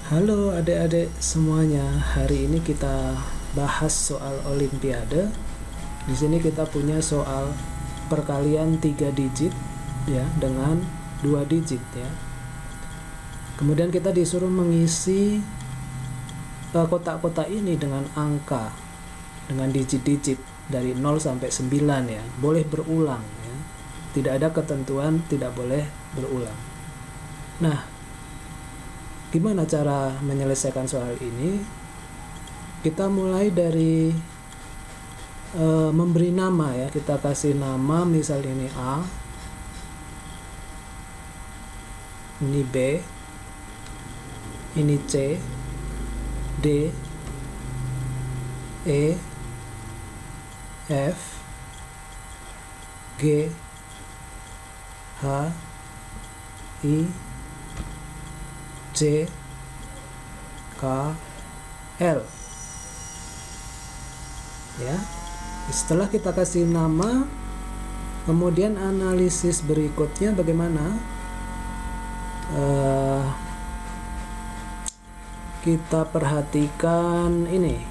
Halo adik-adik semuanya, hari ini kita bahas soal Olimpiade. Di sini kita punya soal perkalian 3 digit ya dengan 2 digit ya. Kemudian kita disuruh mengisi kotak-kotak ini dengan angka, dengan digit-digit dari 0 sampai 9 ya. Boleh berulang ya. Tidak ada ketentuan tidak boleh berulang. Nah, gimana cara menyelesaikan soal ini? Kita mulai dari memberi nama ya. Kita kasih nama, misalnya ini A, ini B, ini C, D, E, F, G, H, I, C, K, L ya. Setelah kita kasih nama, kemudian analisis berikutnya bagaimana? Kita perhatikan ini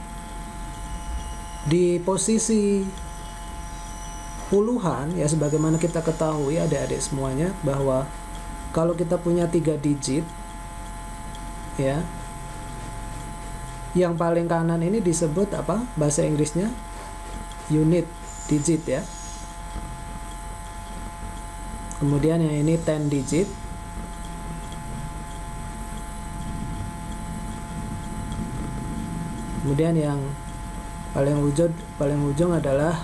di posisi puluhan ya, sebagaimana kita ketahui adik-adik semuanya bahwa kalau kita punya 3 digit ya, yang paling kanan ini disebut apa bahasa Inggrisnya? Unit digit ya. Kemudian yang ini 10 digit. Kemudian yang paling ujung adalah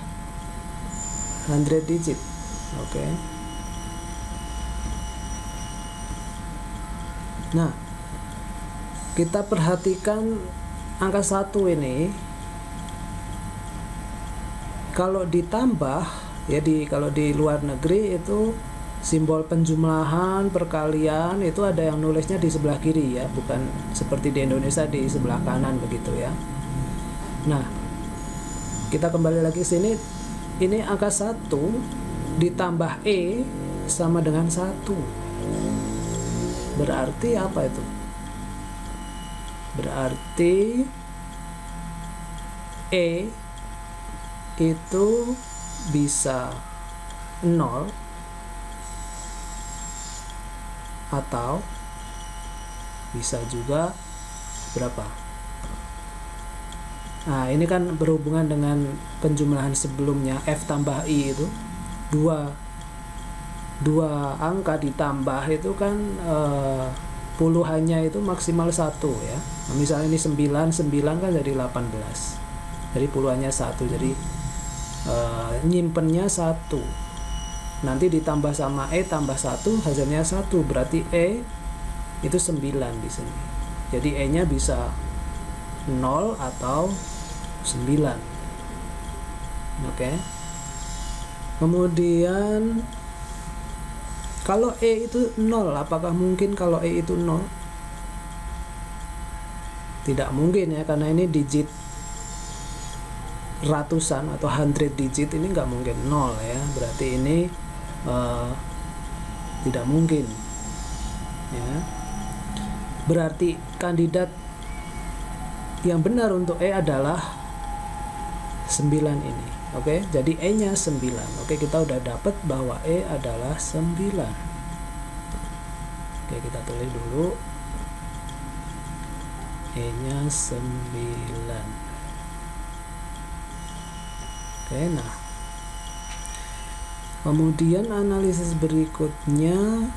100 digit. Oke. Nah, kita perhatikan angka 1 ini kalau ditambah ya, kalau di luar negeri itu simbol penjumlahan, perkalian itu ada yang nulisnya di sebelah kiri ya, bukan seperti di Indonesia di sebelah kanan begitu ya. Nah, kita kembali lagi sini. Ini angka 1 ditambah E sama dengan 1. Berarti apa itu? Berarti E itu bisa 0 atau bisa juga berapa? Nah, ini kan berhubungan dengan penjumlahan sebelumnya, F tambah I itu dua angka ditambah itu kan puluhannya itu maksimal 1 ya. Nah, misalnya ini 9 kan jadi 18. Jadi puluhannya 1, jadi nyimpennya 1. Nanti ditambah sama E tambah 1 hasilnya 1, berarti E itu 9 di sini. Jadi E-nya bisa 0 atau 9. Oke. Kemudian kalau E itu 0, apakah mungkin kalau E itu 0? Tidak mungkin ya, karena ini digit ratusan atau 100 digit, ini nggak mungkin 0 ya. Berarti ini tidak mungkin ya. Berarti kandidat yang benar untuk E adalah 9 ini. Oke, jadi E-nya 9. Oke, kita udah dapat bahwa E adalah 9. Oke, kita tulis dulu. E-nya 9. Oke, nah. Kemudian analisis berikutnya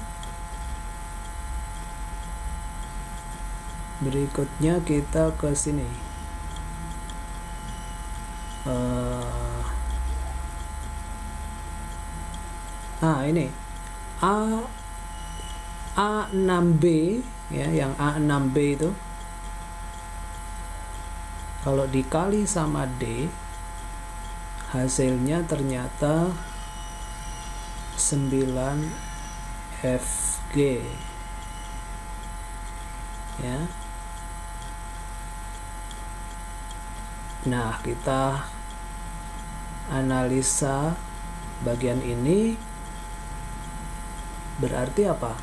kita ke sini. Ini A6B ya, yang A6B itu kalau dikali sama D hasilnya ternyata 9 FG ya. Nah, kita analisa bagian ini berarti apa?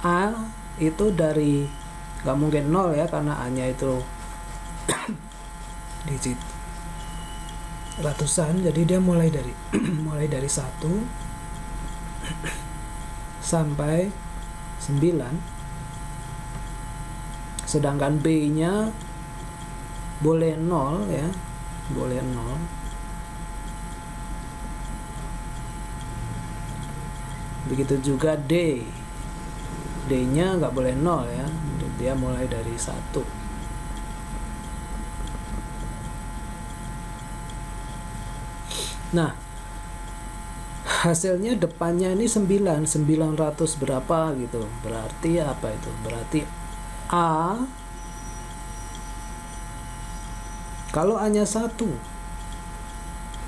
A itu dari, nggak mungkin 0 ya, karena A nya itu digit ratusan, jadi dia mulai dari mulai dari 1 sampai 9, sedangkan B nya boleh 0 ya, boleh 0. Begitu juga D nya nggak boleh 0 ya, dia mulai dari 1. Nah, hasilnya depannya ini 900 berapa gitu. Berarti apa itu? Berarti A, kalau A nya 1,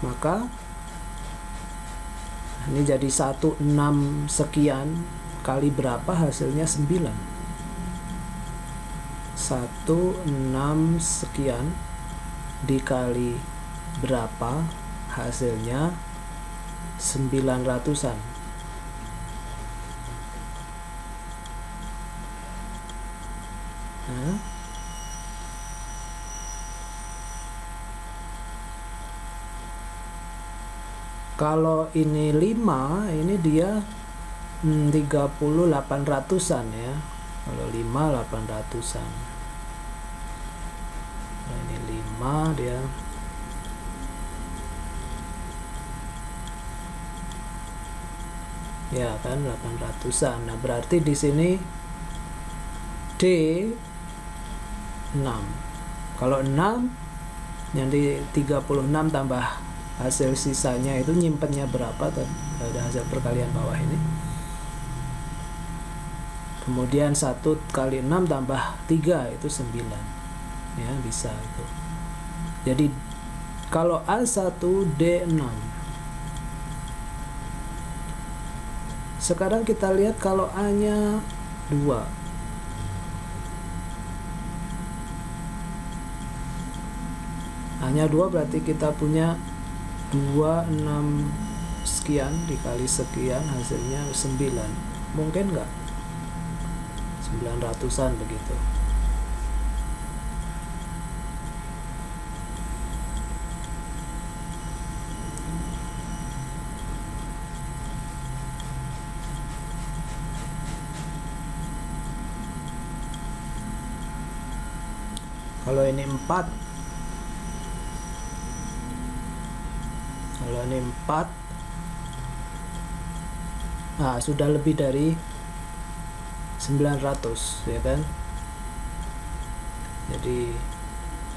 maka ini jadi 16 sekian kali berapa, hasilnya 9. 16 sekian dikali berapa, hasilnya 900-an. Nah, kalau ini 5, ini dia 3800-an ya. Kalau 5 800-an. Nah, ini 5 dia ya kan 800-an. Nah, berarti di sini D 6. Kalau 6 yang di 36 tambah hasil sisanya itu nyimpennya berapa, ada hasil perkalian bawah ini. Kemudian 1 kali 6 tambah 3 itu 9. Ya, bisa itu. Jadi kalau A1 D6. Sekarang kita lihat kalau A nya 2. A nya 2 berarti kita punya 26 sekian dikali sekian, hasilnya 9. Mungkin nggak? 900-an begitu. Kalau ini 4, kalau ini 4, nah sudah lebih dari 900 ya kan. Jadi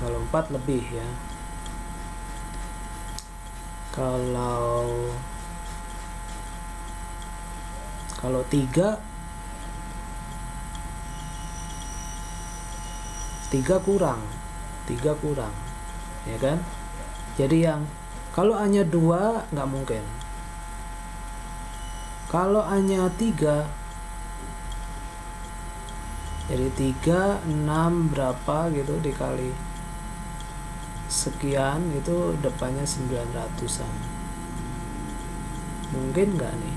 kalau 4 lebih ya. Kalau 3 kurang ya kan. Jadi yang kalau A-nya 2 nggak mungkin. Kalau A-nya 3, jadi 3 6 berapa gitu dikali sekian, itu depannya 900-an. Mungkin nggak nih?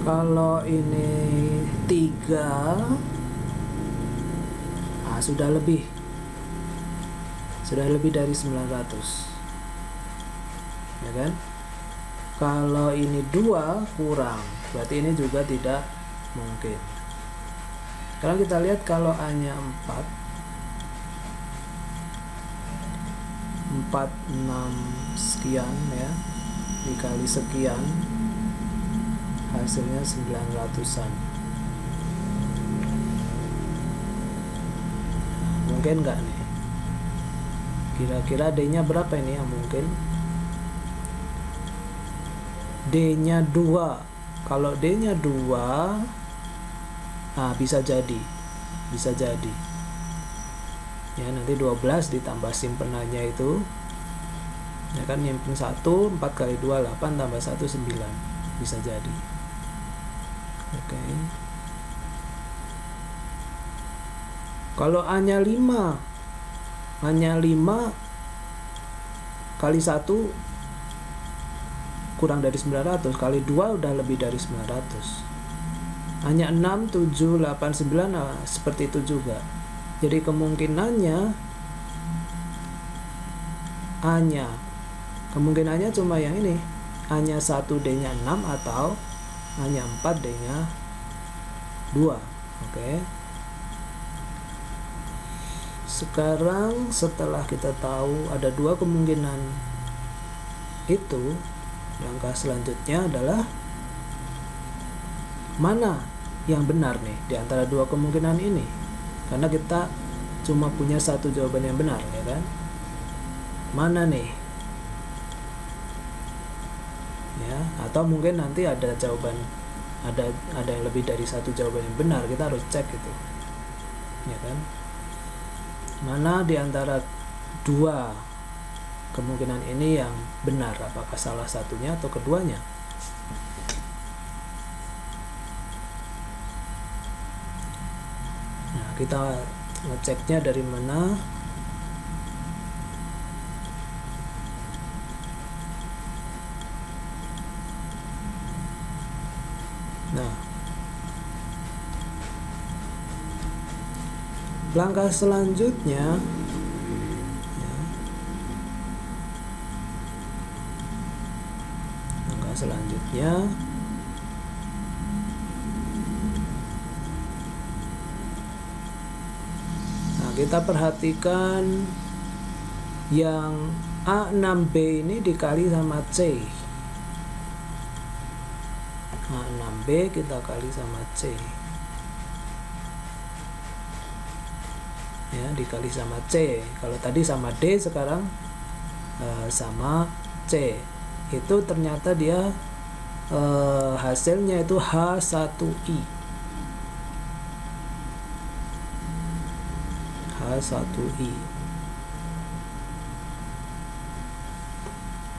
Kalau ini 3, sudah lebih dari 900 ya kan. Kalau ini 2 kurang, berarti ini juga tidak mungkin. Sekarang kita lihat kalau A nya 4, 6 sekian ya dikali sekian, hasilnya 900-an. Mungkin nggak nih? Kira-kira D nya berapa ini yang mungkin? D nya 2. Kalau D nya 2, bisa jadi ya, nanti 12 ditambah simpenannya itu ya kan, nyimpen 1, 4 kali 2 8 tambah 1 9, bisa jadi. Oke. Kalau A nya 5, kali 1 kurang dari 900, kali 2 udah lebih dari 900. Hanya 6, 7, 8, 9, nah, seperti itu juga. Jadi kemungkinannya kemungkinannya cuma yang ini, hanya 1D-nya 6 atau hanya 4D-nya 2. Oke. Sekarang setelah kita tahu ada 2 kemungkinan itu, langkah selanjutnya adalah mana yang benar nih di antara 2 kemungkinan ini, karena kita cuma punya 1 jawaban yang benar, ya kan? Mana nih, ya? Atau mungkin nanti ada jawaban, ada yang lebih dari 1 jawaban yang benar, kita harus cek itu, ya kan? Mana di antara 2 kemungkinan ini yang benar, apakah salah satunya atau keduanya? Nah, kita ngeceknya dari mana? Nah, langkah selanjutnya, ya, nah, kita perhatikan yang A6B ini dikali sama C. A6B kita kali sama C, ya, dikali sama C. Kalau tadi sama D, sekarang sama C. Itu ternyata dia hasilnya itu H1I. H1I.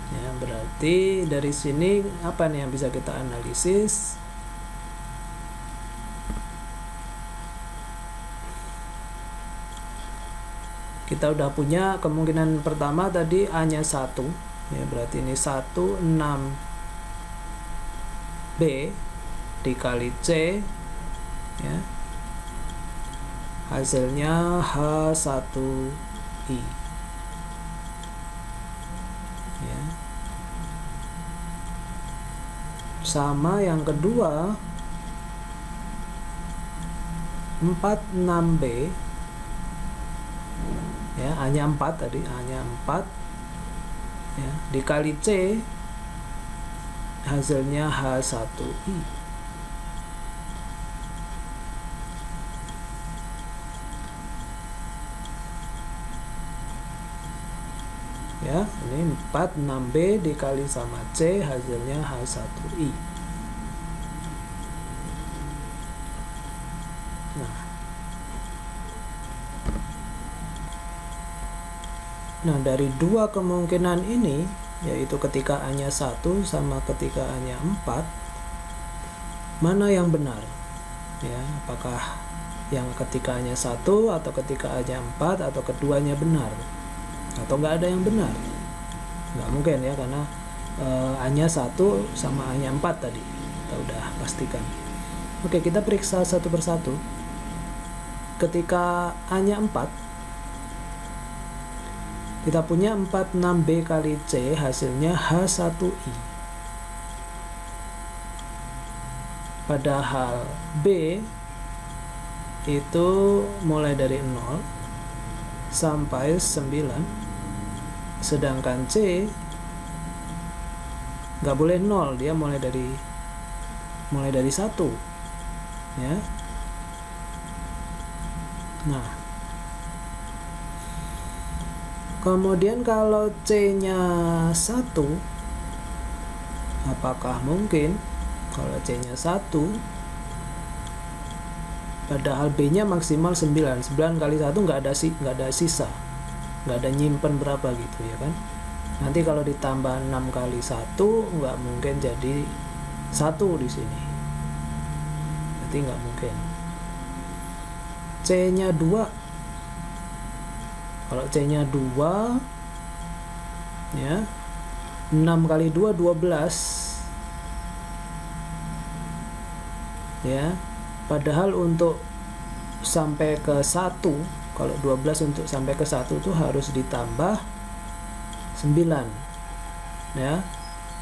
Ya, berarti dari sini apa nih yang bisa kita analisis? Kita udah punya kemungkinan pertama tadi A-nya 1, ya, berarti ini 1, 6B dikali C, ya, hasilnya H1I, ya. Sama yang kedua 46B, ya, hanya 4 tadi, hanya 4, ya, dikali C, hasilnya H1I. Ya, ini 4, 6B dikali sama C, hasilnya H1I. Nah, dari 2 kemungkinan ini, yaitu ketika A-nya 1 sama ketika A-nya 4, mana yang benar? Ya, apakah yang ketika A-nya 1 atau ketika A-nya 4 atau keduanya benar? Atau nggak ada yang benar? Nggak mungkin, ya, karena A-nya 1 sama A-nya 4 tadi kita udah pastikan. Oke, kita periksa satu persatu. Ketika A-nya 4, kita punya 46B kali C, hasilnya H1I. Padahal B itu mulai dari 0 sampai 9, sedangkan C nggak boleh 0, dia mulai dari 1, ya. Nah, kemudian kalau C-nya 1, apakah mungkin kalau C-nya 1 padahal B-nya maksimal 9 kali 1 nggak ada sisa, nggak ada nyimpen berapa gitu, ya kan? Nanti kalau ditambah 6 kali 1 nggak mungkin jadi 1 di sini, berarti nggak mungkin. C-nya 2, kalau C-nya 2, ya. 6 kali 2 12 ya. Padahal untuk sampai ke 1, kalau 12 untuk sampai ke 1 itu harus ditambah 9 ya.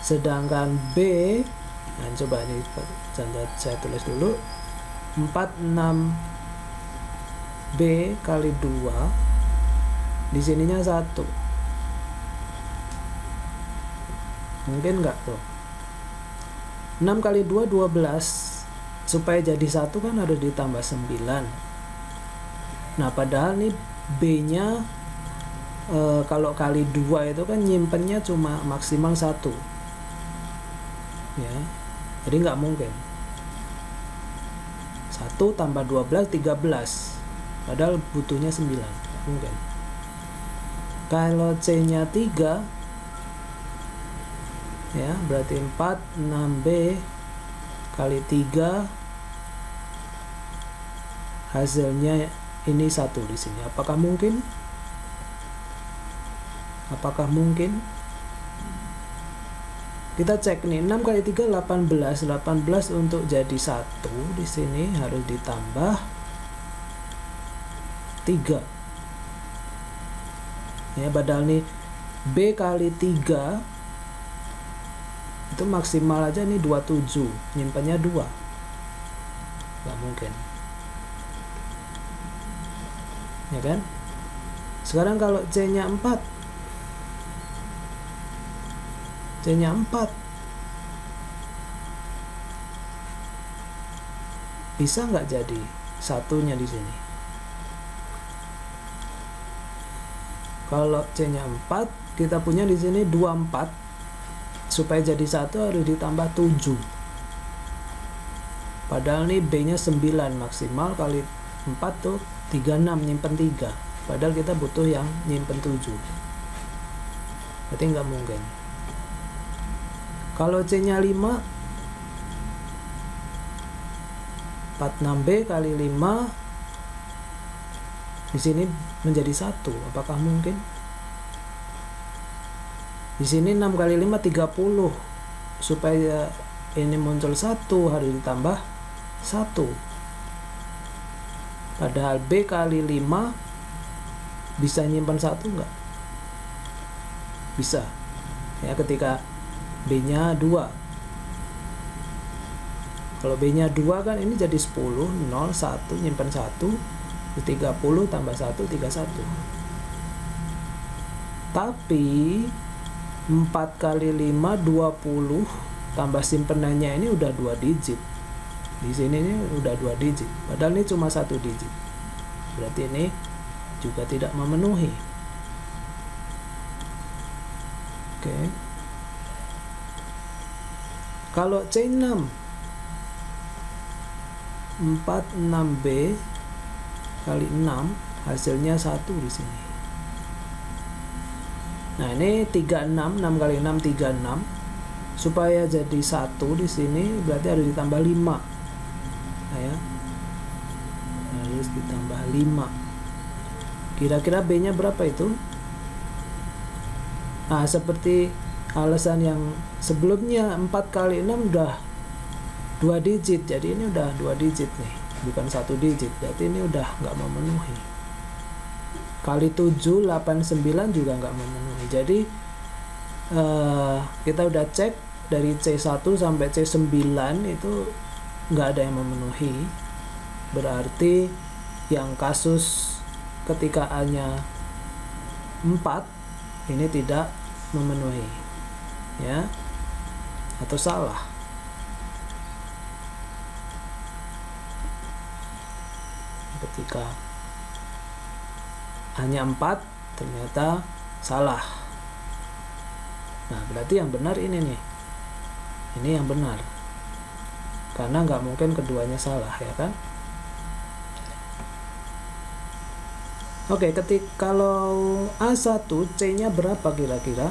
Sedangkan B, nah coba ini saya tulis dulu, 46 B kali 2, di sininya 1. Mungkin enggak tuh. 6 kali 2 12, supaya jadi 1 kan harus ditambah 9. Nah padahal nih B nya kalau kali 2 itu kan nyimpennya cuma maksimal 1 ya, jadi nggak mungkin. 1 tambah 12 13, padahal butuhnya 9, nggak mungkin. Kalau C nya 3 ya, berarti 46B kali 3, hasilnya ini 1 di sini. Apakah mungkin? Apakah mungkin? Kita cek nih, 6 kali 3 18. 18 untuk jadi 1 di sini harus ditambah 3. Ya, padahal nih B kali 3 itu maksimal aja nih 27, nyimpannya 2. Nggak mungkin. Ya kan? Sekarang kalau C-nya 4. C-nya 4. Bisa nggak jadi satunya di sini? Kalau C-nya 4, kita punya di sini 24. Supaya jadi 1 harus ditambah 7. Padahal nih B-nya 9, maksimal kali 4 tuh 36, nyimpen 3. Padahal kita butuh yang nyimpen 7. Berarti nggak mungkin. Kalau C-nya 5, 46B kali 5 di sini menjadi 1. Apakah mungkin? Di sini 6 kali 5 30. Supaya ini muncul 1 harus ditambah 1. Padahal B kali 5 bisa nyimpan 1 enggak? Bisa. Ya, ketika B-nya 2. Kalau B-nya 2 kan ini jadi 10, 0, 1, nyimpan 1, 30 tambah 1, 31. Tapi 4 kali 5 20 tambah simpenannya ini udah 2 digit. Di sini ini udah 2 digit. Padahal ini cuma 1 digit. Berarti ini juga tidak memenuhi. Oke. Kalau C6 46B kali 6 hasilnya 1 di sini. Nah, ini 36, 6 kali 6 36. Supaya jadi 1 di sini berarti harus ditambah 5. Nah, ya. Harus ditambah 5. Kira-kira B-nya berapa itu? Nah, seperti alasan yang sebelumnya, 4 kali 6 udah 2 digit. Jadi ini udah 2 digit nih, bukan 1 digit. Berarti ini udah nggak memenuhi. Kali 7, 8, 9 juga nggak memenuhi. Jadi kita udah cek dari C1 sampai C9 itu nggak ada yang memenuhi. Berarti yang kasus ketika A-nya 4 ini tidak memenuhi, ya, atau salah. Ketika hanya 4 ternyata salah. Nah, berarti yang benar ini nih. Ini yang benar. Karena nggak mungkin keduanya salah, ya kan? Oke, kalau A1 C-nya berapa kira-kira?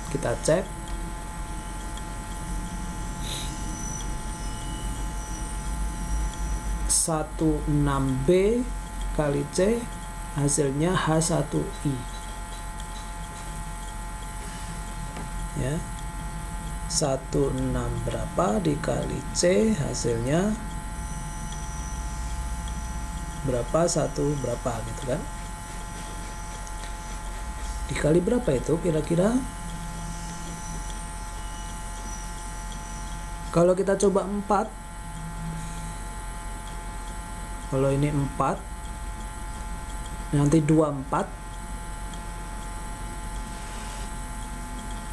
Kita cek. (16B) kali C hasilnya H1I. ya. 16 berapa dikali C, hasilnya berapa, 1 berapa gitu kan. Dikali berapa itu kira-kira? Kalau kita coba 4, kalau ini 4, nanti 24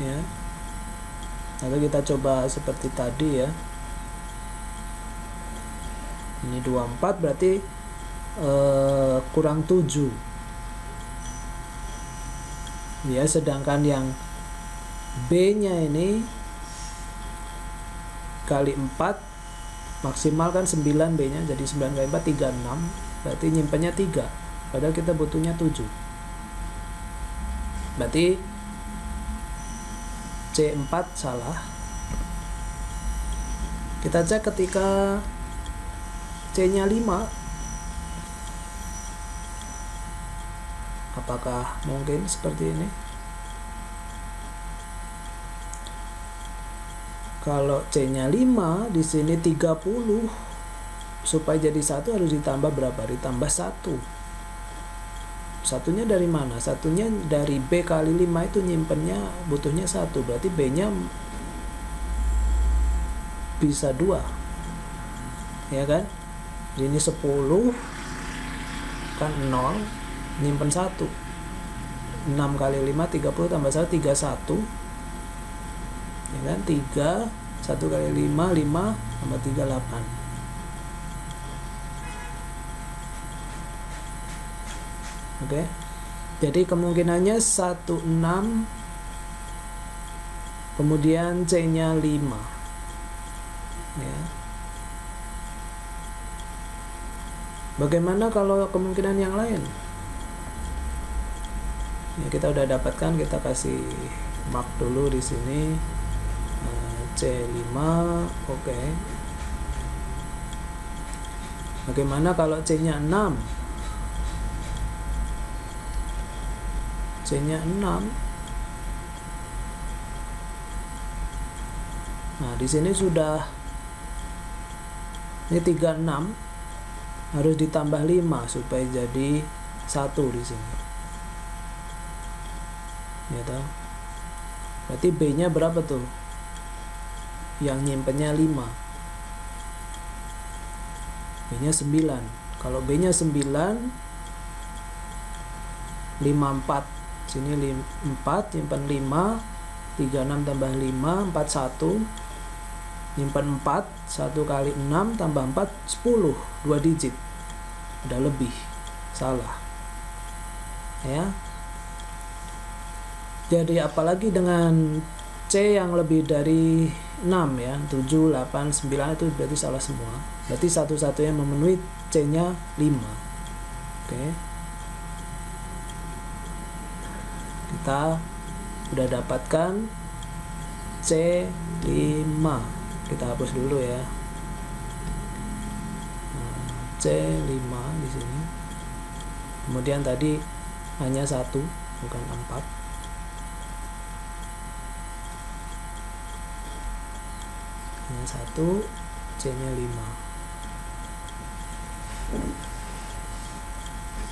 ya. Lalu kita coba seperti tadi ya. Ini 24 berarti kurang 7 ya, sedangkan yang B nya ini kali 4 maksimal kan 9 B nya, jadi 9 kali 4 36, berarti nyimpennya 3 padahal kita butuhnya 7. Berarti C4 salah. Kita cek ketika C nya 5, apakah mungkin seperti ini? Kalau C-nya 5, di sini 30, supaya jadi 1 harus ditambah berapa? Ditambah 1. Satunya dari mana? Satunya dari B kali 5 itu nyimpennya butuhnya 1. Berarti B-nya bisa 2. Ya kan? Ini 10 kan 0, nyimpen 1. 6 kali 5 30 tambah 1 31. Ya kan, 3 1 kali 5 5 tambah 3 8. Oke. Jadi kemungkinannya 16, kemudian C nya 5 ya. Bagaimana kalau kemungkinan yang lain? Ya, kita udah dapatkan, kita kasih mark dulu di sini. C5, oke. Bagaimana kalau C-nya 6? C-nya 6. Nah, di sini sudah ini 36, harus ditambah 5 supaya jadi 1 di sini. Ya toh. Berarti B-nya berapa tuh? Yang nyimpennya 5, B nya 9. Kalau B nya 9, 54, sini 4 nyimpen 5, 36 tambah 5 41, nyimpen 4, 1 kali 6 tambah 4 10, 2 digit, udah lebih, salah ya. Jadi apalagi dengan C yang lebih dari 6 ya, 7, 8, 9 itu berarti salah semua. Berarti satu-satunya memenuhi C-nya 5. Oke. Kita udah dapatkan C5. Kita hapus dulu ya. Nah, C5 di sini. Kemudian tadi hanya 1, bukan 4. Hanya 1, C-nya 5.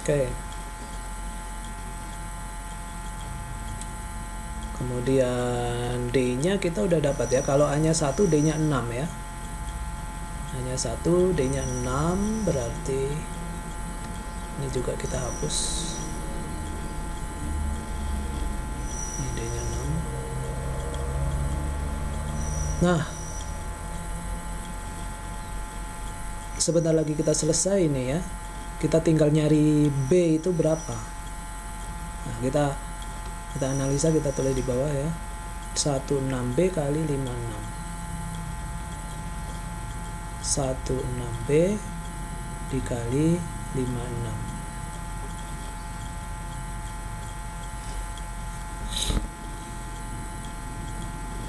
Oke. Kemudian D-nya kita udah dapat ya. Kalau hanya 1, D-nya 6 ya. Hanya 1, D-nya 6, berarti ini juga kita hapus. Ini D-nya 6. Nah, sebentar lagi kita selesai ini ya. Kita tinggal nyari B itu berapa. Nah, kita analisa, kita tulis di bawah ya. 16B kali 56. 16B dikali 56.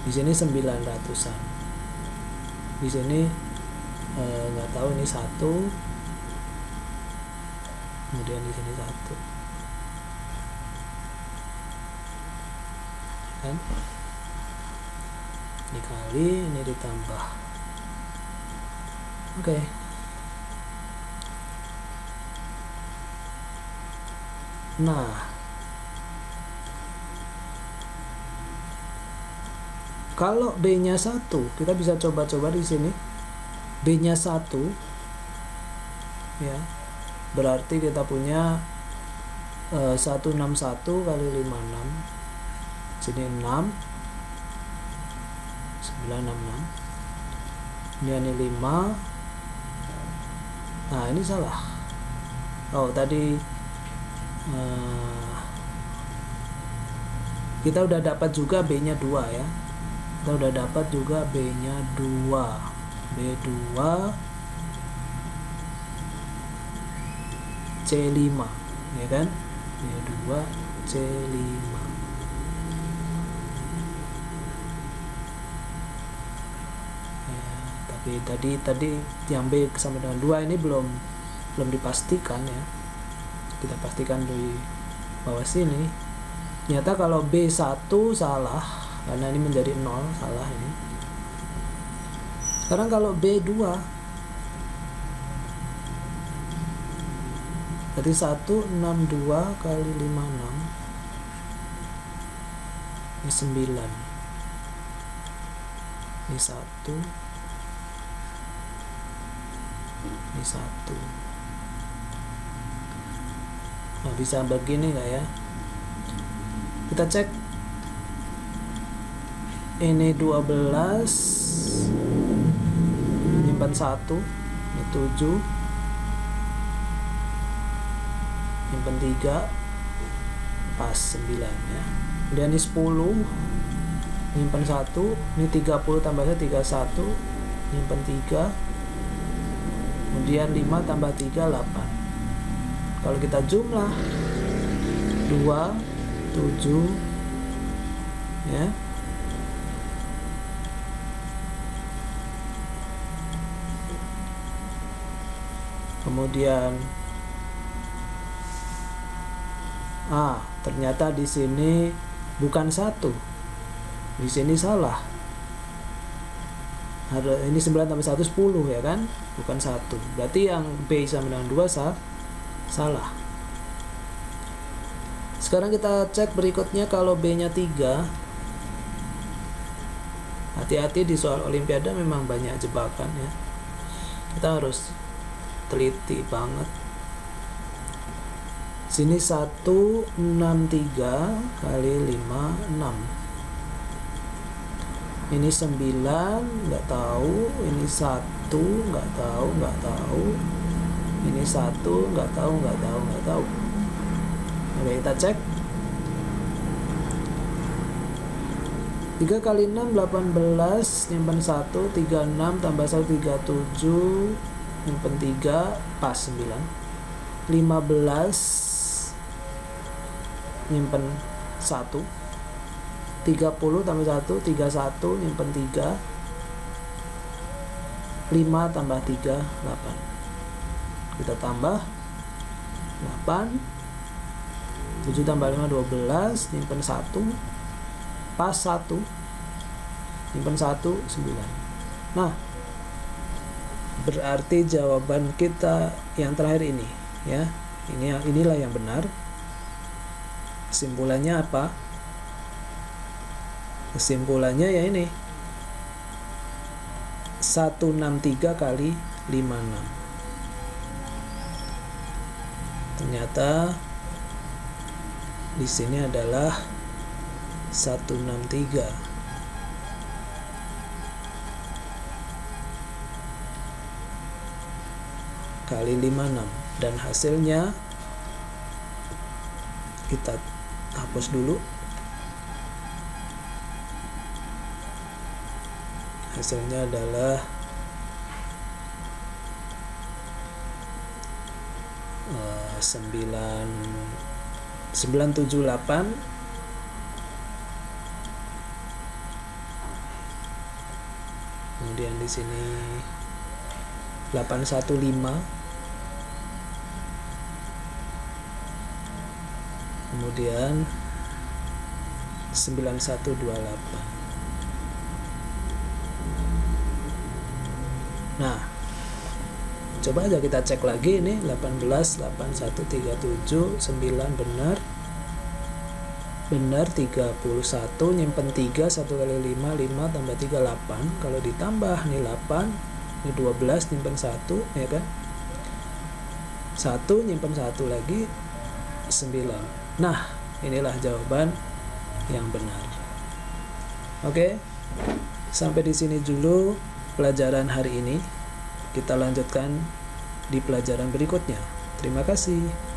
Di sini 900-an. Di sini nggak tahu, ini 1, kemudian di sini 1 kan. dikali ini ditambah. Oke. Nah, kalau B-nya 1, kita bisa coba-coba di sini. B-nya 1 ya. Berarti kita punya 161 kali 56. Sini 6. 966. Ini 5. Nah, ini salah. Oh, tadi kita udah dapat juga B-nya 2 ya. Kita udah dapat juga B-nya 2. B2 C5 ya kan? B2 C5. Ya, tapi tadi yang B sama dengan 2 ini belum dipastikan ya. Kita pastikan di bawah sini. Ternyata kalau B1 salah karena ini menjadi 0, salah ini. Sekarang kalau B2 berarti 162 kali 56 ini 9. Ini 1. Ini 1. Nah, bisa begini nggak ya? Kita cek. Ini 12 nyimpan 1. Ini 7 nyimpan 3 pas 9 ya. Kemudian ini 10 nyimpan 1. Ini 30 tambah 1 31 nyimpan 3. Kemudian 5 tambah 3 8. Kalau kita jumlah 2 7 ya. Kemudian ternyata di sini bukan 1. Di sini salah. Ini 9 tambah 1 10 ya kan? Bukan 1. Berarti yang B sama dengan 2 salah. Sekarang kita cek berikutnya kalau B-nya 3. Hati-hati di soal olimpiade memang banyak jebakan ya. Kita harus teliti banget. Sini 163 kali 56. Ini 9 nggak tahu, ini 1 nggak tahu. Ini 1 nggak tahu. Oke, kita cek. 3 kali 6 18 nyimpen 1 36 tambah 1 37 nyimpen 3 pas 9. 15 nyimpen 1. 30 tambah 1 31 nyimpen 3. 5 tambah 3 8. Kita tambah 8. 7 tambah 5 12 nyimpen 1 pas 1 nyimpen 1 9. Nah, berarti jawaban kita yang terakhir ini ya. Inilah yang benar. Kesimpulannya apa? Kesimpulannya ya ini 163 kali 56. Ternyata di sini adalah 163 kali 56 dan hasilnya kita hapus dulu. Hasilnya adalah 978 kemudian di sini 815 kemudian 9128. Nah, coba aja kita cek lagi ini 18, 81, 37, 9 benar. Benar 31, nyimpen 3, 1 kali 5, 5 tambah 3, 8. Kalau ditambah nih 8, ini 12, nyimpen 1, ya kan? 1, nyimpen 1 lagi, 9. Nah, inilah jawaban yang benar. Oke, sampai di sini dulu pelajaran hari ini. Kita lanjutkan di pelajaran berikutnya. Terima kasih.